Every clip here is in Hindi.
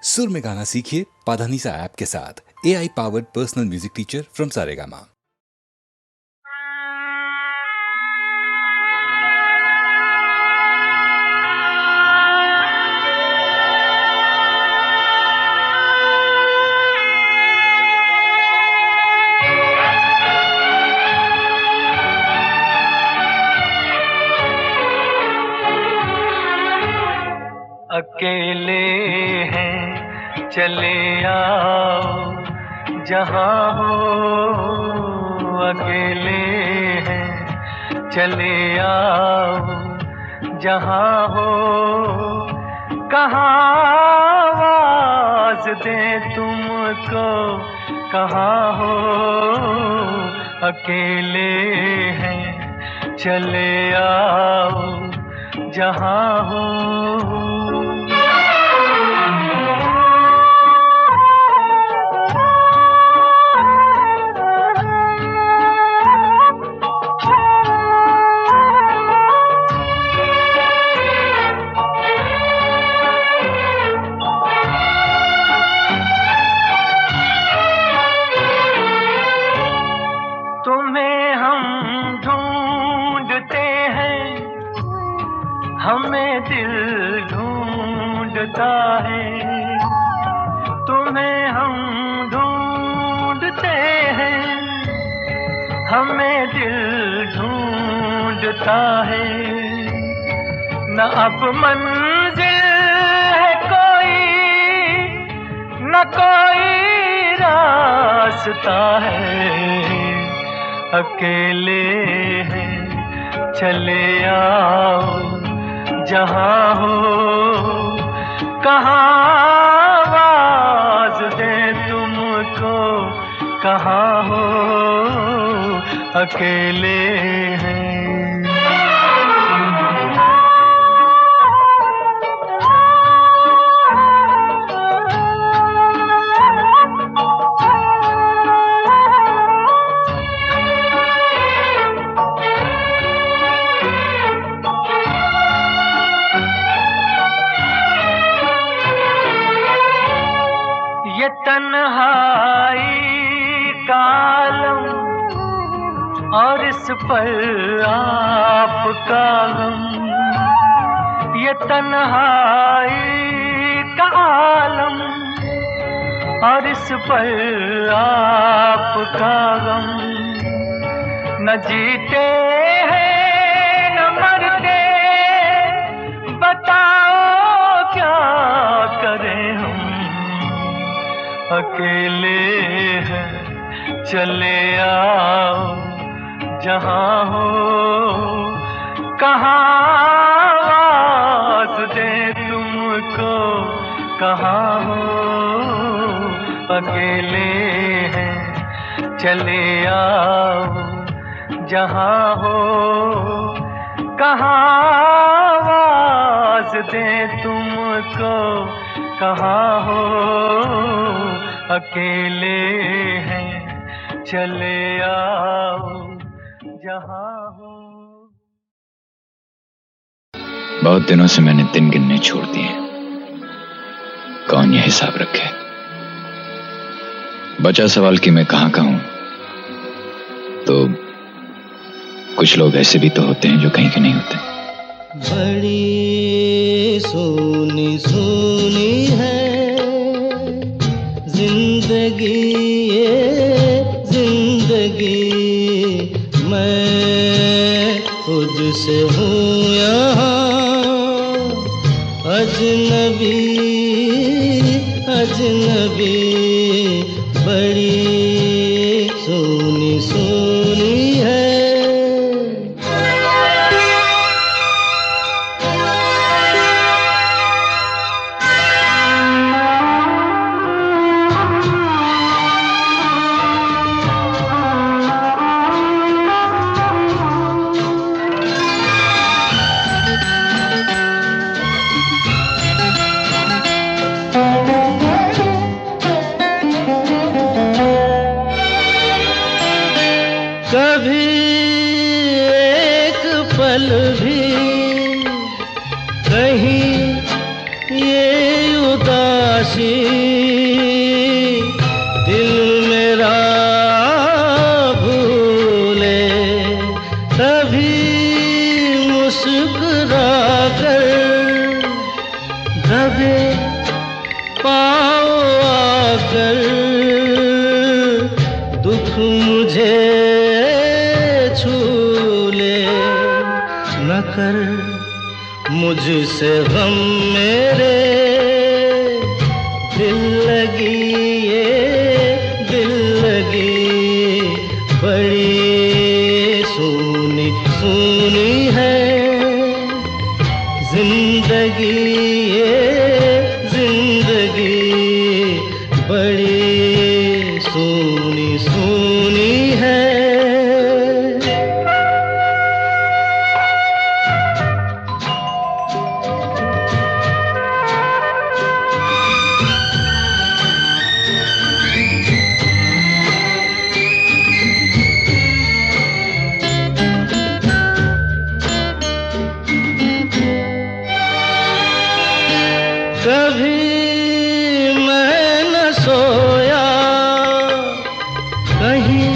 सुर में गाना सीखिए पाधानीसा ऐप के साथ। AI powered personal music teacher from Saregama. अकेले हैं चले आओ जहाँ हो, अकेले हैं चले आओ जहाँ हो, कहाँ आवाज़ दें तुमको, कहाँ हो, अकेले हैं चले आओ जहाँ हो। तुम्हें हम ढूंढते हैं, हमें दिल ढूंढता है। तुम्हें हम ढूंढते हैं, हमें दिल ढूंढता है। न अब मंजिल है कोई, न कोई रास्ता है, अकेले हैं चले आओ जहाँ हो, कहाँ आवाज़ दें तुमको, कहाँ हो, अकेले हैं। ये तन्हाई का आलम और इस पर आपका गम, ये तन्हाई का आलम और इस पर आपका गम। न जीते हैं न मरते, बताओ क्या करें हम, अकेले हैं चले आओ जहाँ हो, कहाँ आवाज़ दें तुमको, कहाँ हो, अकेले हैं चले आओ जहाँ हो, कहाँ आवाज़ दें तुमको, कहाँ हो, अकेले हैं चले आओ जहाँ हो। बहुत दिनों से मैंने दिन गिनने छोड़ दिए, कौन ये हिसाब रखे। बचा सवाल कि मैं कहाँ का हूं, तो कुछ लोग ऐसे भी तो होते हैं जो कहीं के नहीं होते। बड़ी सोनी सोनी है जिंदगी, ये जिंदगी, मैं खुद से हूँ यहाँ अजनबी, अजनबी, बड़ी सोनी सोनी है। उदासी दिल मेरा भूले, कभी मुस्कुरा कर दबे पाँव आकर, दुख मुझे छू ले, न कर मुझसे गम मेरे, दिल लगी ये दिल लगी बड़ी सूनी सूनी है जिंदगी, ये जिंदगी बड़ी सूनी सूनी है। कभी मैं न सोया, कहीं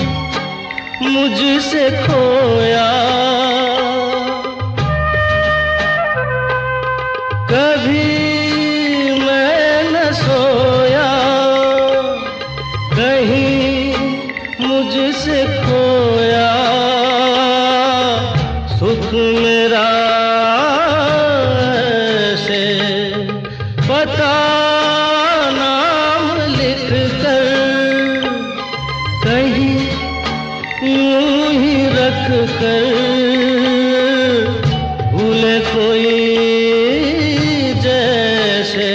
मुझसे खोया, कभी मैं न सोया, कहीं मुझसे खोया, सुख मेरा पता नाम लिख कर कहीं यूं ही रख कर, भूले कोई जैसे।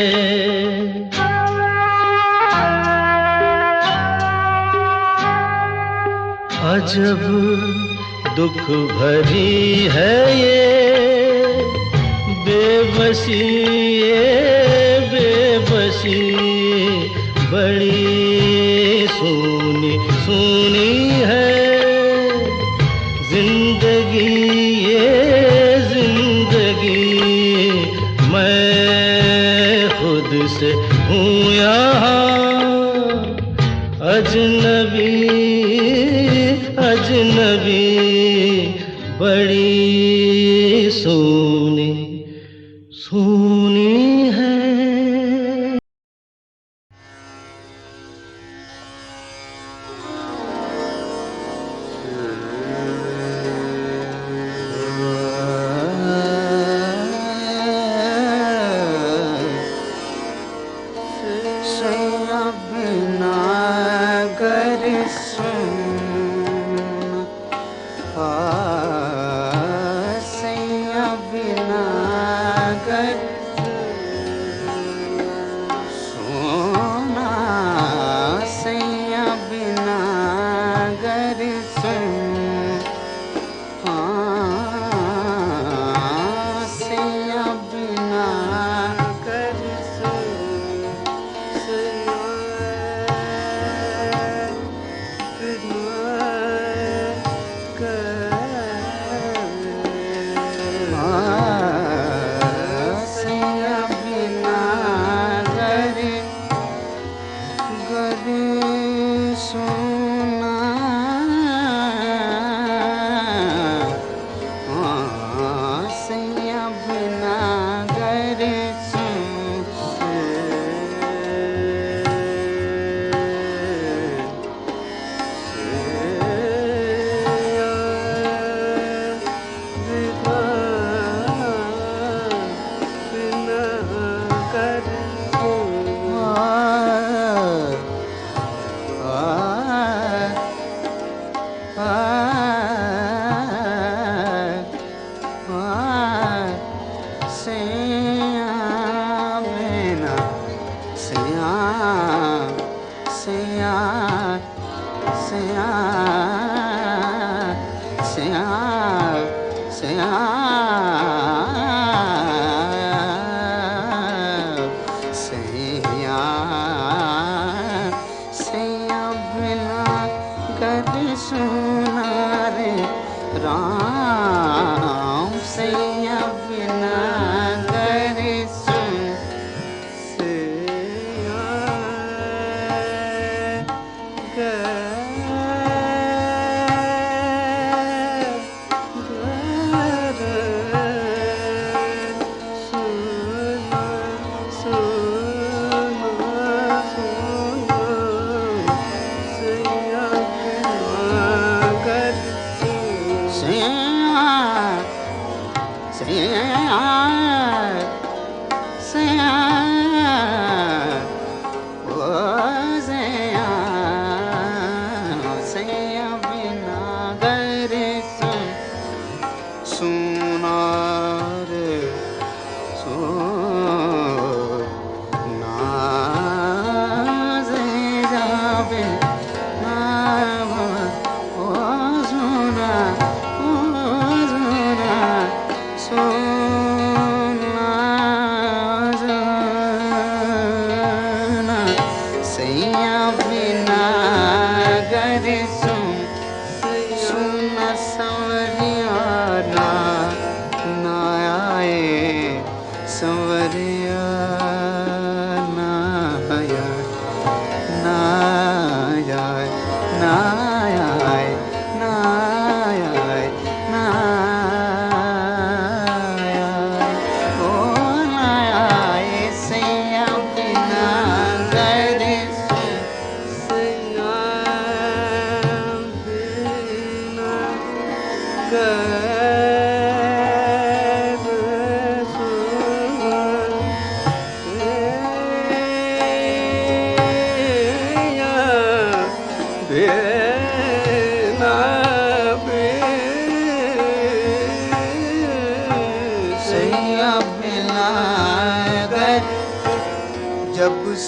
अजब दुख भरी है ये बेबसी, ये बेबसी बड़ी सूनी सूनी है जिंदगी, ये जिंदगी मैं खुद से हूँ यहाँ अजनबी अजनबी बड़ी सूनी सूनी है।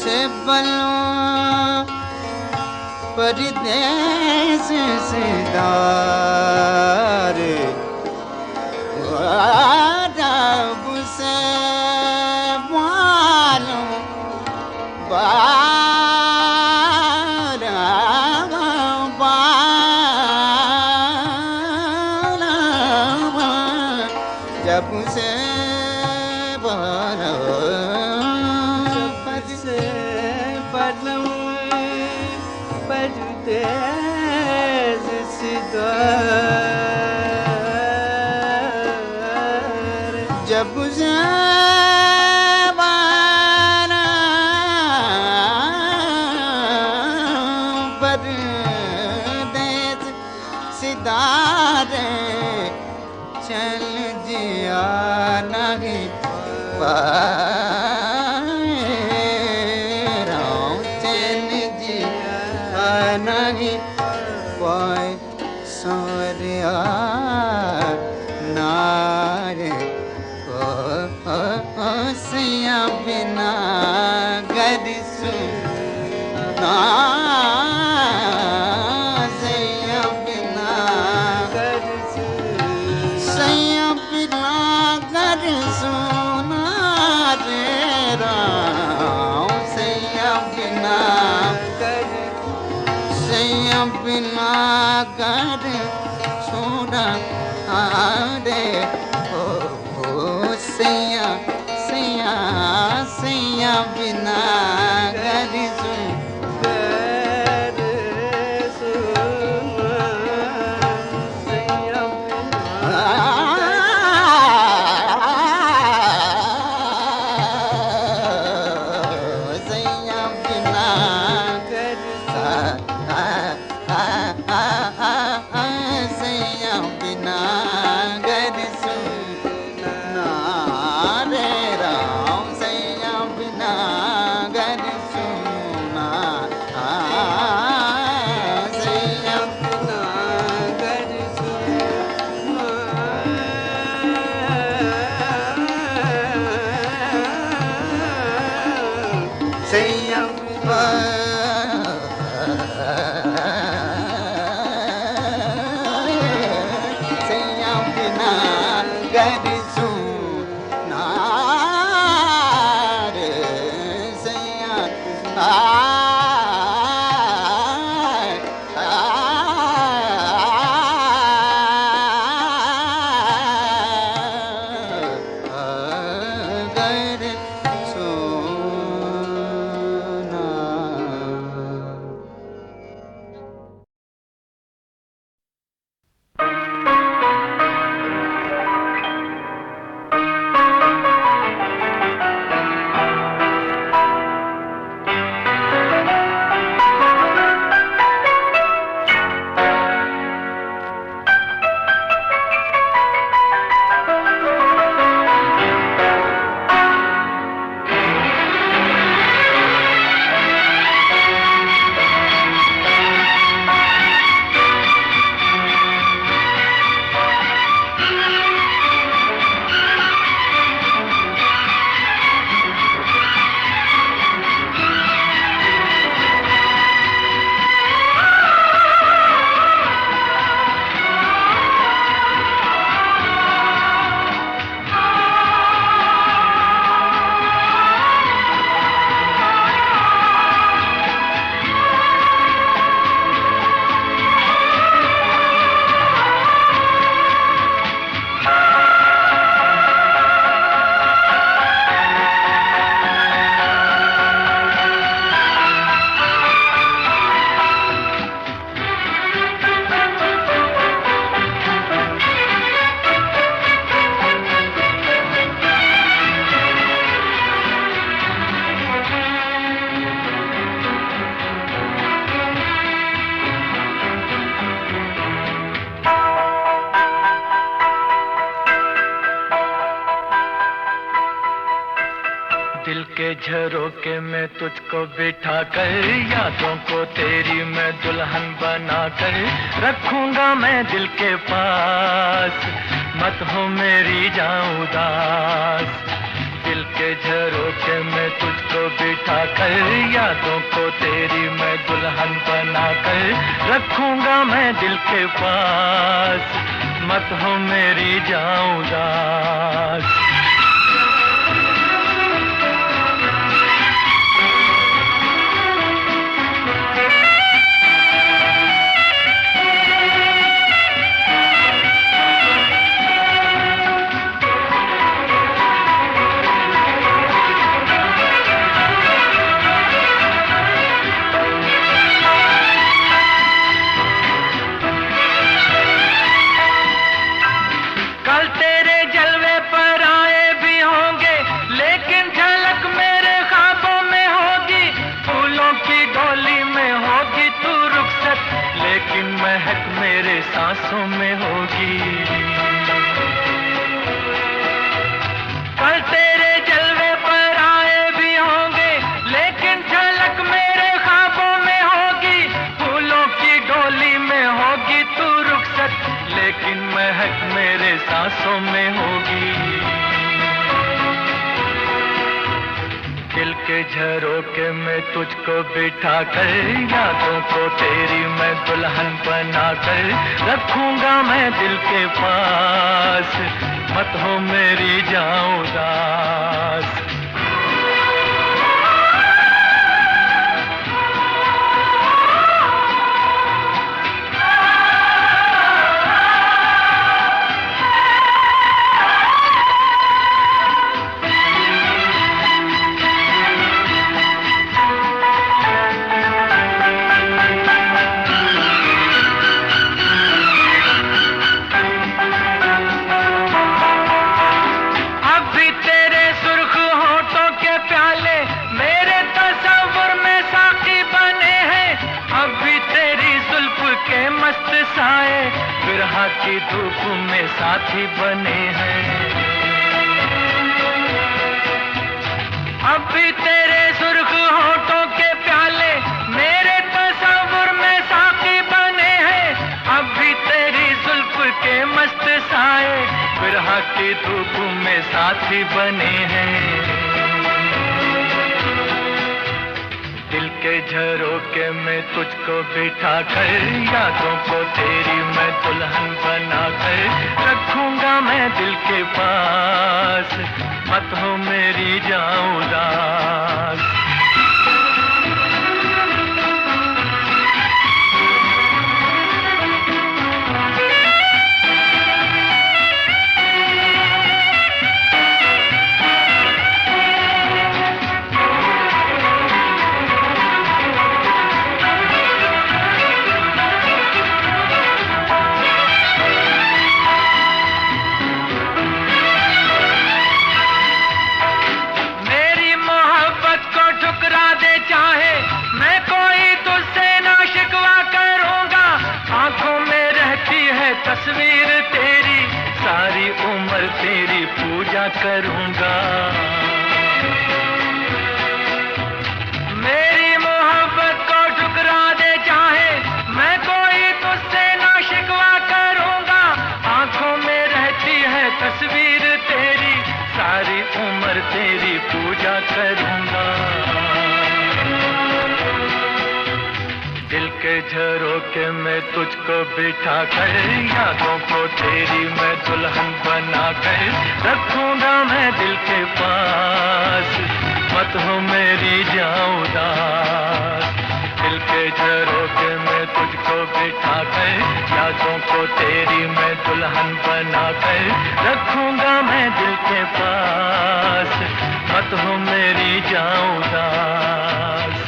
से बलों परदेस से दार रब से मालूम जब से परदेस से दार जब से परदेस से दार चल जिया नहीं चैन जिया नहीं पाए सवरिया नारे सैया बिना घर सुना सैया बिना घर सैया बिना घर सुना रे राम सैया बिना घर सैया बिना घर सुना रे ओ सैया सैया सैया बिना घर सुना सैया सैया बिना घर सैया बिना घर सुना रे राम सैया बिना घर सुना सैया बिना घर सुना सैया सैया बिना घर सुना रे सैया घर सुना दिल के झरोके में तुझको बिठा कर यादों को तेरी मैं दुल्हन बना कर रखूंगा मैं दिल के पास, मत हो मेरी जाऊं उदास। दिल के के झरोखे में तुझको बिठा कर, यादों को तेरी मैं दुल्हन बना कर रखूंगा मैं दिल के पास, मत हो मेरी जाऊं उदास। कल तेरे जलवे पर आए भी होंगे, लेकिन झलक मेरे ख्वाबों में होगी। फूलों की डोली में होगी तू रुखसत, लेकिन महक मेरे सांसों में होगी। कल तेरे जलवे पर आए भी होंगे, लेकिन झलक मेरे ख्वाबों में होगी। फूलों की डोली में होगी तू रुखसत, लेकिन महक मेरे सांसों में होगी। दिल के झरोखे में तुझको बिठा कर, यादों को तेरी मैं दुल्हन बना कर रखूंगा मैं दिल के पास, मत हो मेरी जाऊं उदास। के मस्त साए बिरहा की धूप में साथी बने हैं। अब भी तेरे सुर्ख होठों के प्याले मेरे तस्वुर में साथी बने हैं। अब भी तेरी जुल्फ के मस्त साए बिरहा की धूप में साथी बने हैं। दिल के झरोखे में तुझको बिठा कर, यादों को तेरी मैं दुल्हन बना कर रखूंगा मैं दिल के पास, मत हो मेरी जाऊं उदास। चाहे मैं कोई तुझसे ना शिकवा करूंगा, आंखों में रहती है तस्वीर तेरी, सारी उम्र तेरी पूजा करूंगा। मेरी मोहब्बत को ठुकरा दे चाहे मैं कोई तुझसे ना शिकवा करूंगा, आंखों में रहती है तस्वीर तेरी, सारी उम्र तेरी पूजा करूंगा। दिल के झरोखे में तुझको बिठा कर, यादों को तेरी मैं दुल्हन बना कर रखूंगा मैं दिल के पास, मत हो मेरी जाऊं उदास। दिल के झरोखे में तुझको बिठा कर, यादों को तेरी मैं दुल्हन बना कर रखूंगा मैं दिल के पास, मत हो मेरी जाऊं उदास।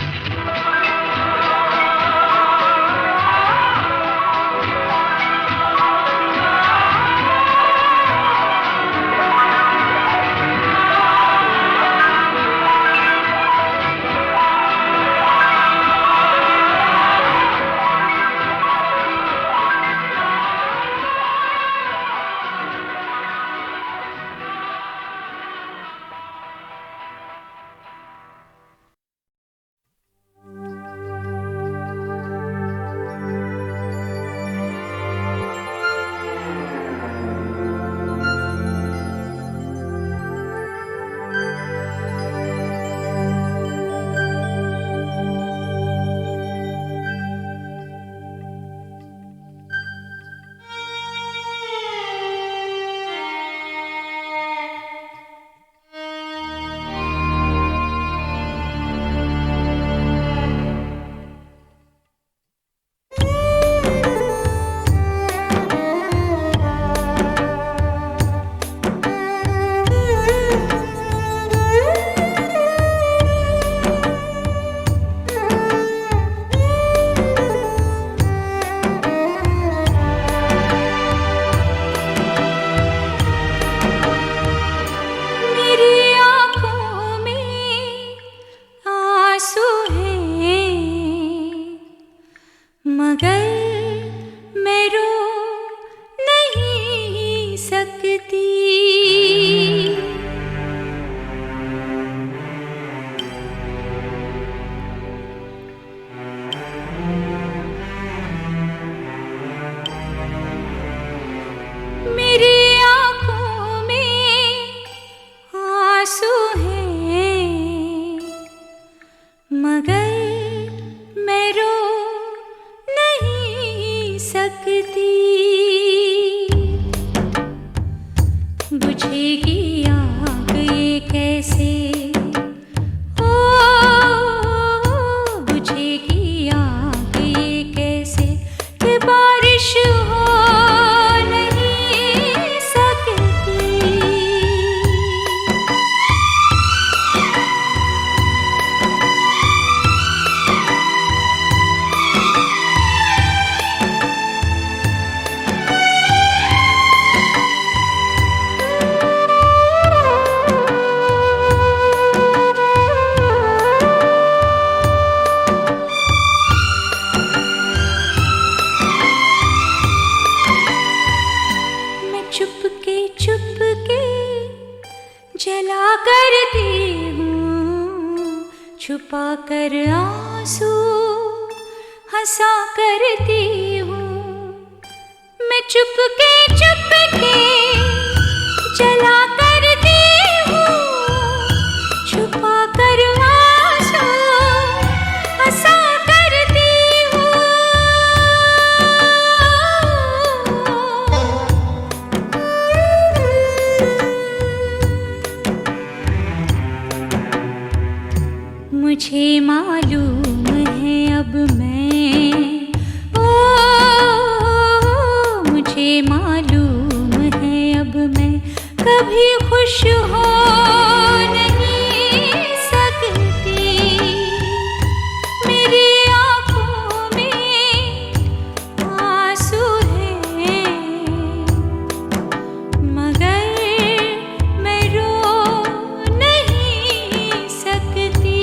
मगर मैं रो नहीं सकती। मेरी आँखों में आंसू हैं, मगर मैं रो नहीं सकती। बुझेगी आग ये कैसे, ओ बुझेगी आग ये कैसे कि बारिश हो नहीं सकती। चुपके जला करती हूँ, छुपा कर आंसू हंसा करती हूँ। मैं चुपके जला करती हूँ, छुपा कर आंसू हंसा करती हूँ। मुझे मालूम है अब मैं, ओ मुझे मालूम है अब मैं कभी खुश हो नहीं सकती। मेरी आँखों में आंसू हैं, मगर मैं रो नहीं सकती।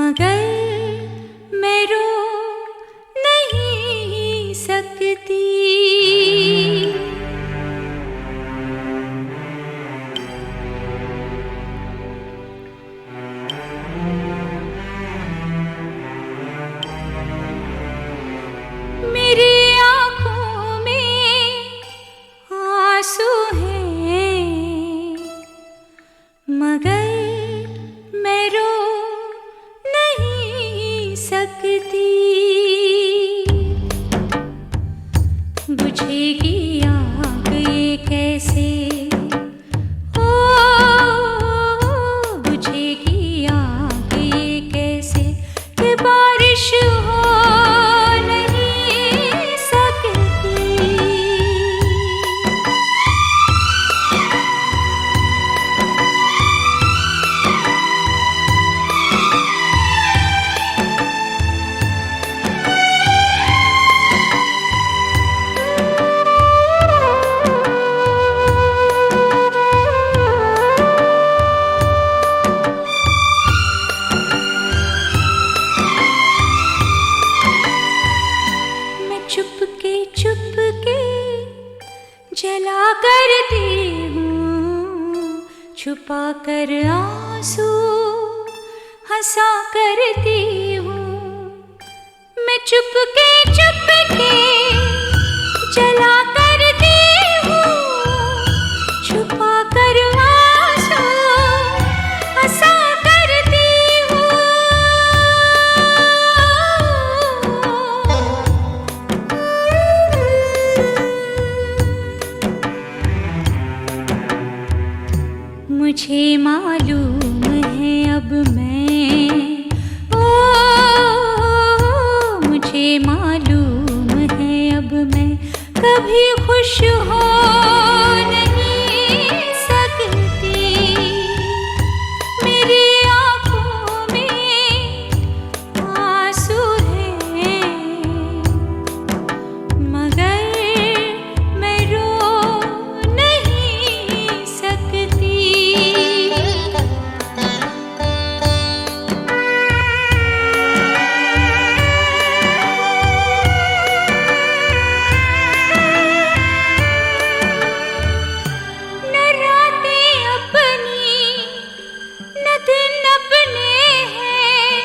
मगर मैं रो नहीं सकती। मेरी आँखों में आंसू हैं, मगर मैं रो नहीं सकती। बुझेगी आग ये कैसे, ओ बुझेगी आग ये कैसे कि बारिश हो नहीं सकती। मैं चुपके चुपके जला करती हूँ, छुपा कर आंसू हंसा करती हूँ। मैं चुपके चुपके जला करती हूँ, छुपा कर आंसू हंसा करती हूँ। मुझे मालूम है अब मैं, ओ मुझे मालूम है अब मैं कभी खुश हो नहीं सकती। मेरी आँखों में आंसू हैं, मगर मैं रो नहीं सकती। न रातें अपनी न दिन अपने हैं,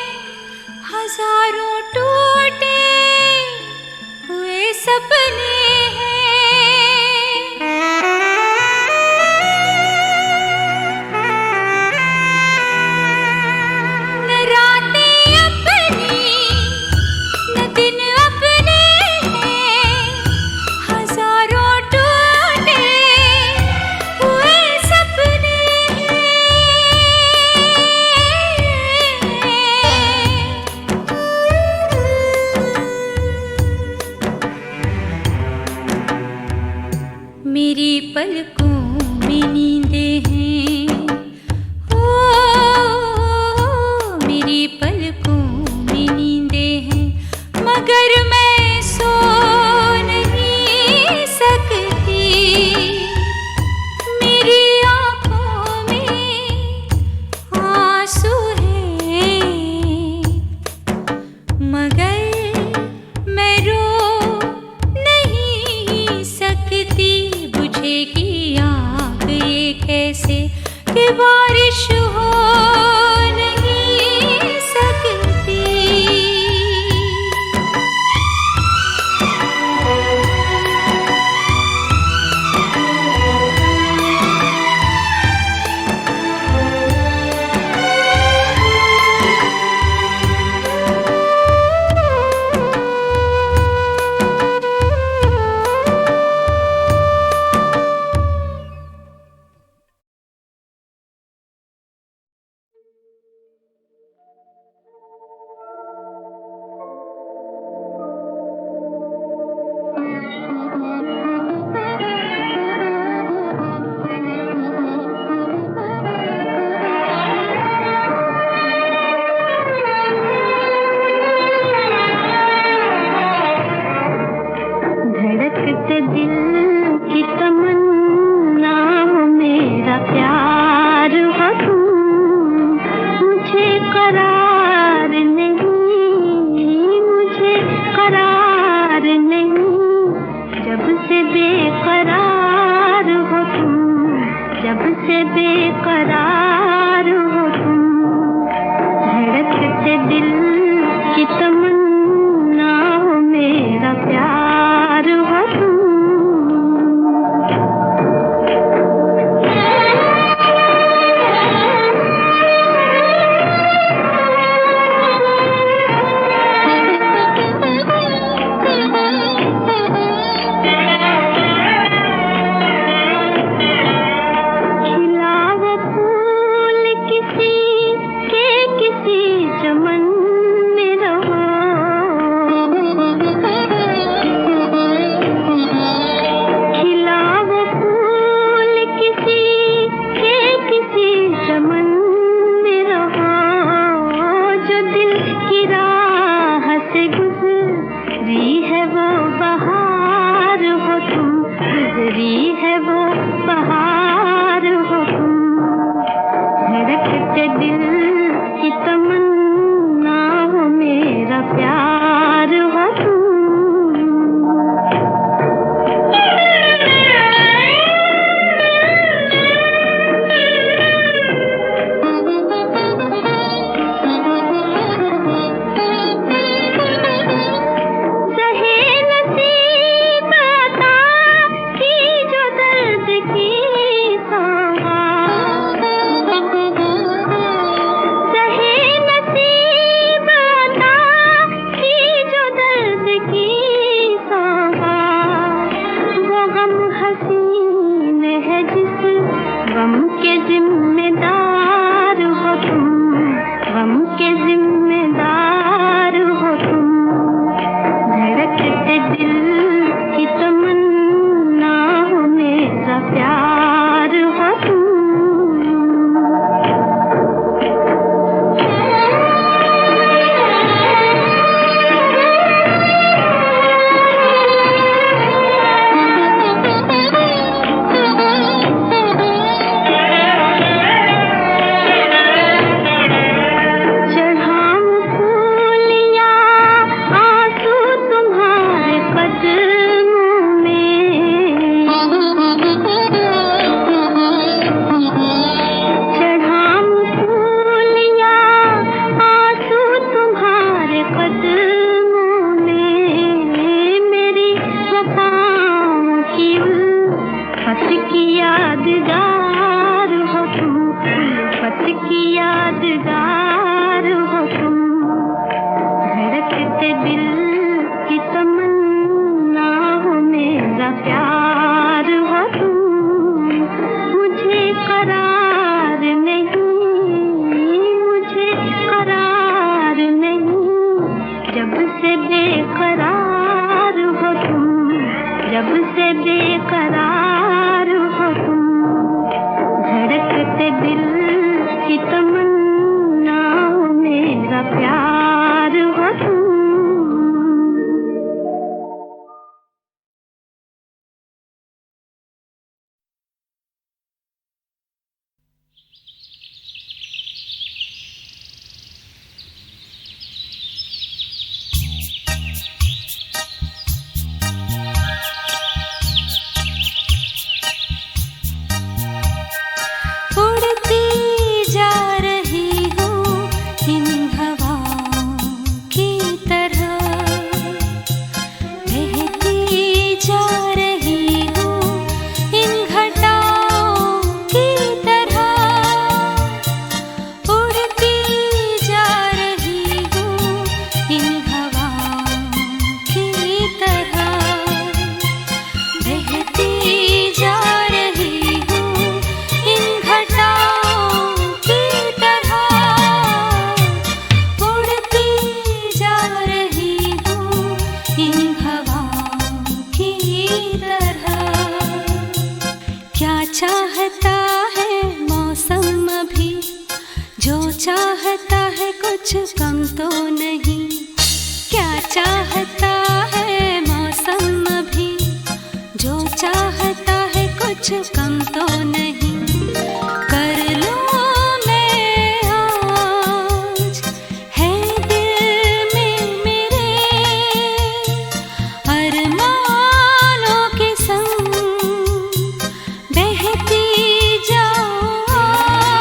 हजारों टूटे हुए सपने हैं। न रातें अपनी न दिन अपने हैं, हजारों टूटे हुए सपने हैं। मेरी पलकों में नींदें हैं, ओ मेरी पलकों में नींदें हैं, मगर मैं सो नहीं सकती। मेरी आँखों में आंसू हैं, मगर मैं रो नहीं सकती। बुझेगी आग ये कैसे कि बारिश हो नहीं सकती। बेकरार हो तुम, धड़कते दिल की तमन्ना हो, मेरा प्यार हो तुम। बहती जाओ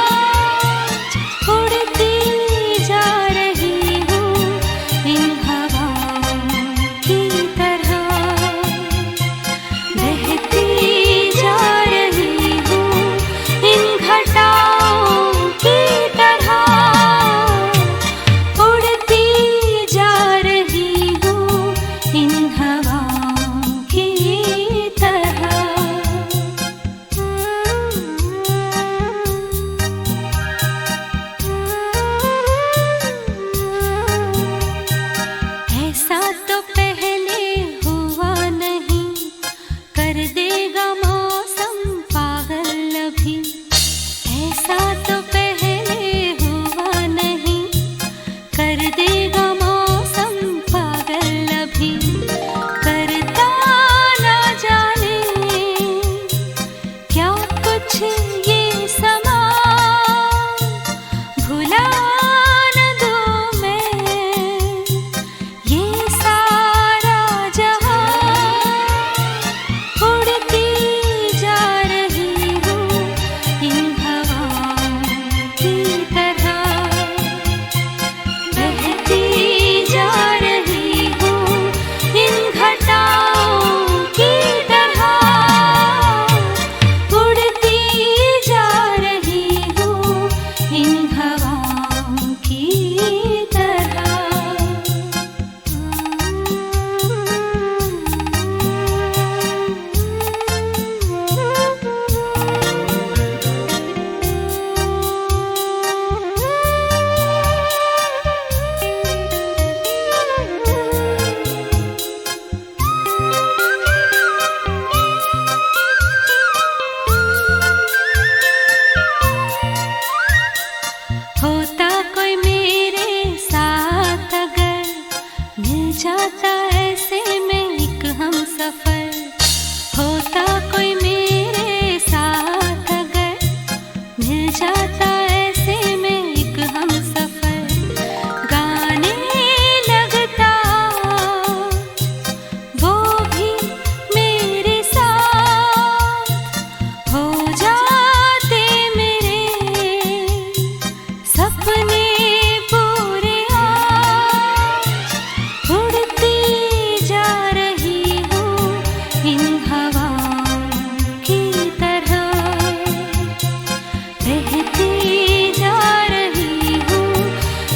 बहती जा रही हूँ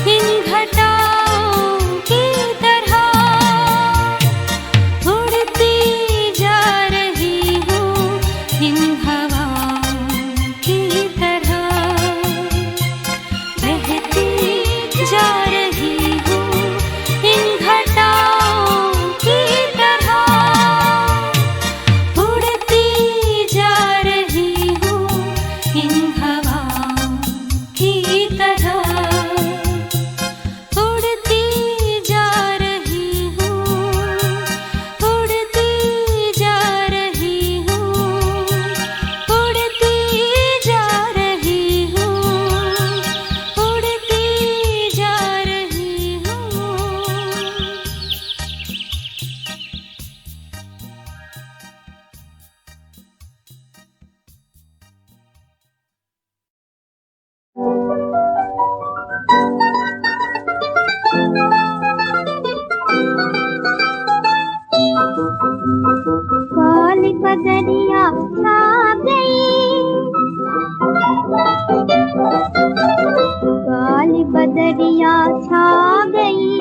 इन घटाओं की तरह, उड़ती जा रही हूँ इन हवाओं की तरह, बहती जा रही हूँ इन घटाओं की तरह, उड़ती जा रही हूँ इन हवाओं की तरह, उड़ती जा रही हूँ, उड़ती जा रही हूँ, उड़ती जा रही हूँ, उड़ती जा रही हूँ। काली बदरिया छा गई, काली बदरिया छा गई,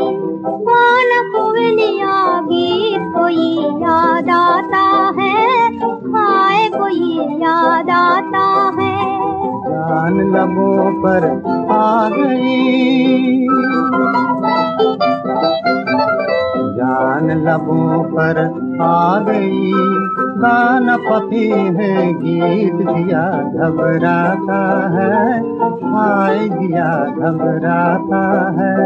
कौन कोयलिया गीत कोई याद आता है, हाय कोई याद आता है। जान लबों पर आ गई, जान लबों पर आ गई, गाना पपी है गीत दिया घबराता है, हाय दिया घबराता है।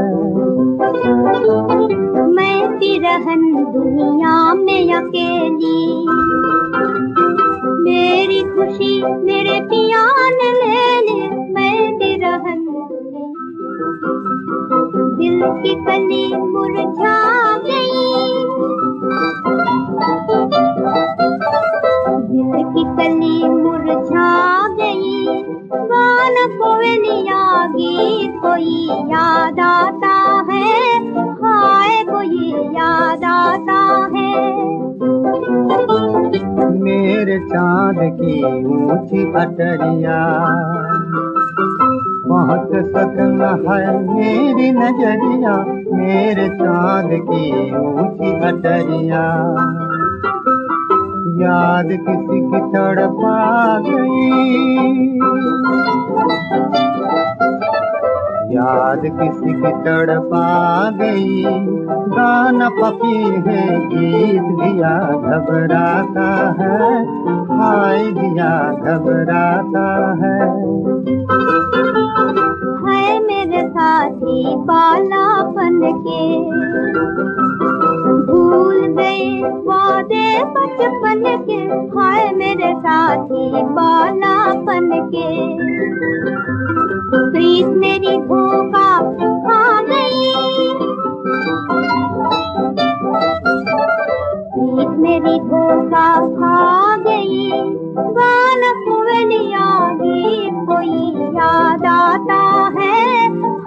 मैं तिरहन दुनिया में अकेली, मेरी खुशी मेरे पिया ने ले ली, मैं तिरहन दिल की कली मुरझा गई, दिल की कली मुरझा गई, गाना कोयलिया गीत कोई याद आता है, हाय कोई याद आता है। मेरे चांद की ऊंची अटरिया, पहुंच सकना है मेरी नजरिया, मेरे चांद की ऊंची अटरिया, याद किसी की तड़पा गई, याद किसी की तड़पा गई, गाना पपी है गीत दिया घबराता है, हाय दिया घबराता है। है मेरे साथी बालापन के, भूल गए वादे बचपन के, हाय मेरे साथी बालापन के, प्रीत मेरी धोखा खा गई, प्रीत मेरी धोखा खा गई, गाना कोयलिया गीत कोई याद आता है,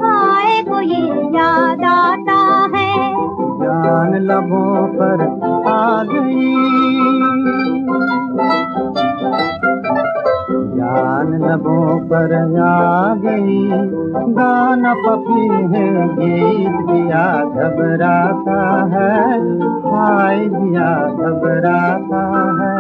हाय कोई याद आता है। जान लबों पर आ गई, जान लबों पर आ गई, गाना पपी है गीत दिया घबराता है, हाय दिया घबराता है।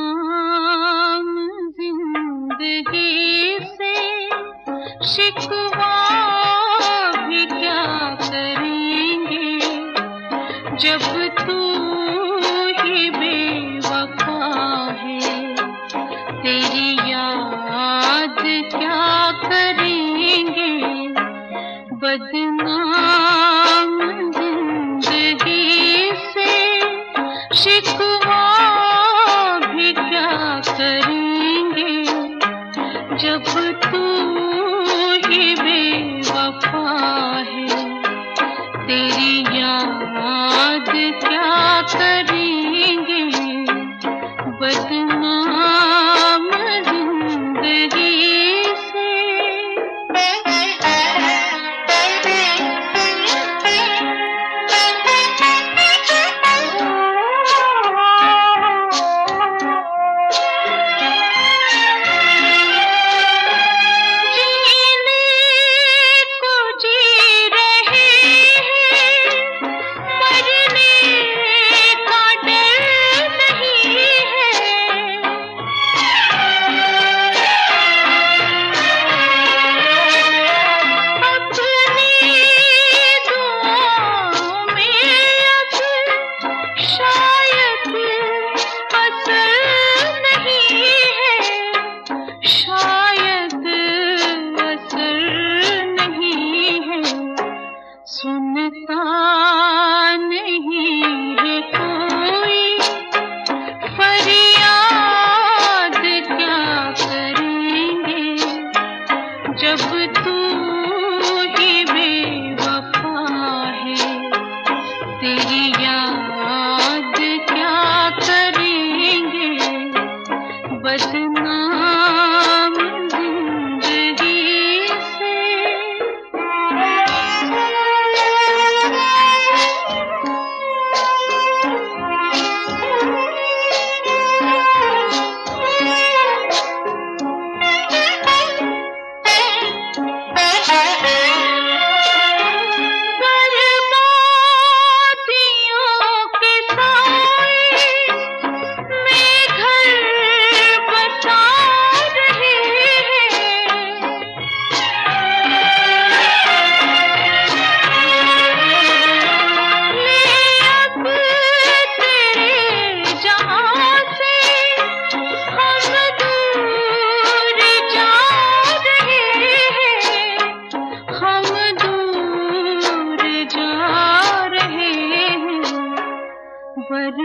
बदनाम जिंदगी से शिकवा भी क्या करेंगे, जब तू ही बेवफा है, तेरी याद क्या करेंगे। बदनाम जिंदगी से शिकवा भी क्या करेंगे, जब तू ही बेवफा है, तेरी याद क्या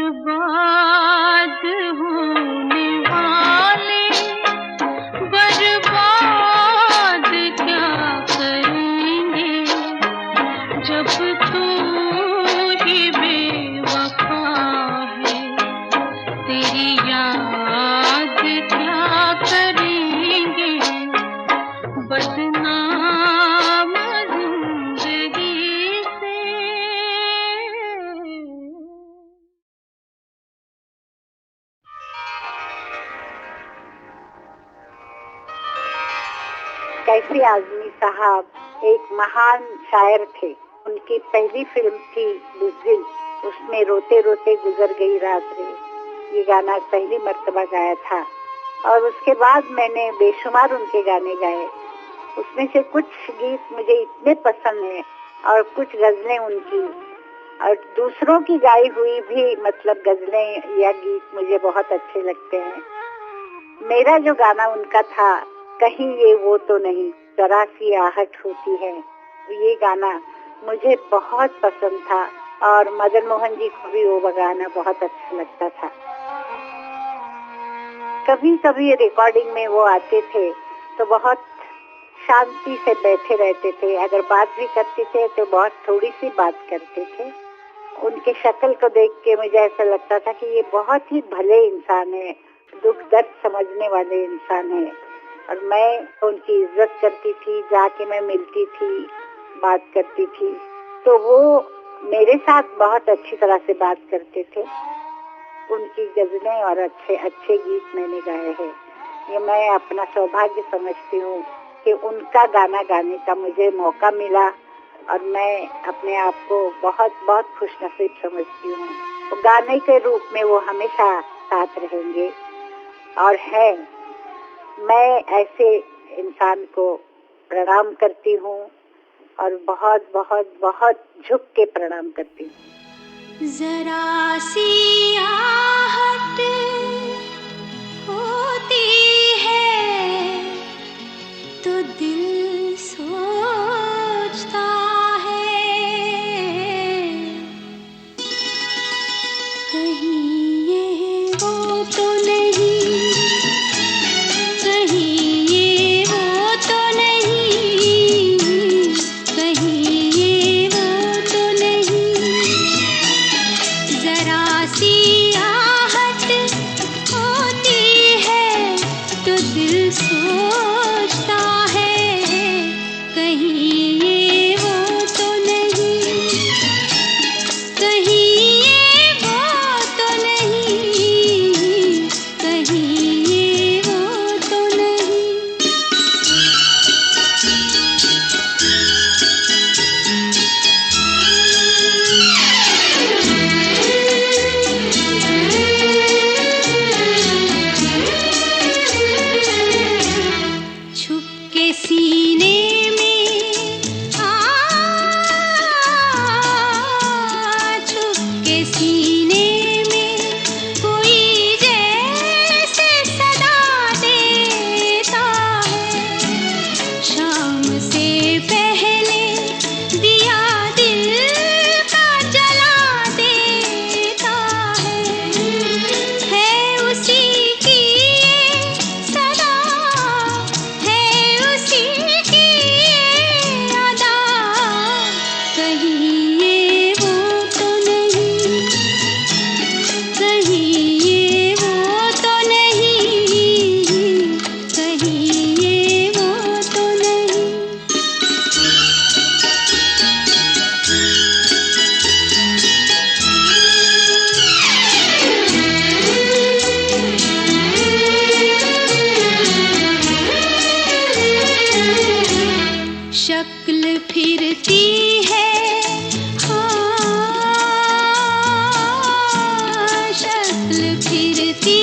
बर्बाद होने वाले बर्बाद क्या करेंगे जब तू ही बेवफा है, तेरी याद क्या करेंगे बदनाम जिंदगी से। कैफी आजमी साहब एक महान शायर थे। उनकी पहली फिल्म थी बुज़दिल, उसमें रोते रोते गुजर गई रात रे, ये गाना पहली मर्तबा गाया था। और उसके बाद मैंने बेशुमार उनके गाने गाए। उसमें से कुछ गीत मुझे इतने पसंद हैं और कुछ गजलें उनकी और दूसरों की गाई हुई भी मतलब गजलें या गीत मुझे बहुत अच्छे लगते हैं। मेरा जो गाना उनका था, कहीं ये वो तो नहीं, जरा सी आहट होती है, ये गाना मुझे बहुत पसंद था और मदन मोहन जी को भी वो गाना बहुत अच्छा लगता था। कभी कभी रिकॉर्डिंग में वो आते थे तो बहुत शांति से बैठे रहते थे, अगर बात भी करते थे तो बहुत थोड़ी सी बात करते थे। उनके शक्ल को देख के मुझे ऐसा लगता था कि ये बहुत ही भले इंसान है, दुख दर्द समझने वाले इंसान है। और मैं उनकी इज्जत करती थी, जाके मैं मिलती थी, बात करती थी, तो वो मेरे साथ बहुत अच्छी तरह से बात करते थे। उनकी गजलें और अच्छे अच्छे गीत मैंने गाए हैं। ये मैं अपना सौभाग्य समझती हूँ कि उनका गाना गाने का मुझे मौका मिला और मैं अपने आप को बहुत बहुत खुशनसीब समझती हूँ। तो गाने के रूप में वो हमेशा साथ रहेंगे और है। मैं ऐसे इंसान को प्रणाम करती हूँ और बहुत बहुत बहुत झुक के प्रणाम करती हूँ। जरा सी आहट होती है तो दिल सोचता है, कहीं ये वो तो नहीं, कहीं ये वो तो नहीं, कहीं ये वो तो नहीं, जरा सी आहट होती है तो दिल सोचता है, कहीं ये वो तो नहीं, कहीं ये वो तो नहीं, कहीं ये वो तो नहीं। छुप के सीने में छुप के सीने में कोई जैसे सदा देता है, शाम से पहले दिया दिल का जला देता है उसी की ये सदा, है उसी की ये अदा, कहीं ये वो तो नहीं, कहीं ये वो तो नहीं, कहीं ये वो तो नहीं। शक्ल फिरती है, हाँ, शक्ल फिरती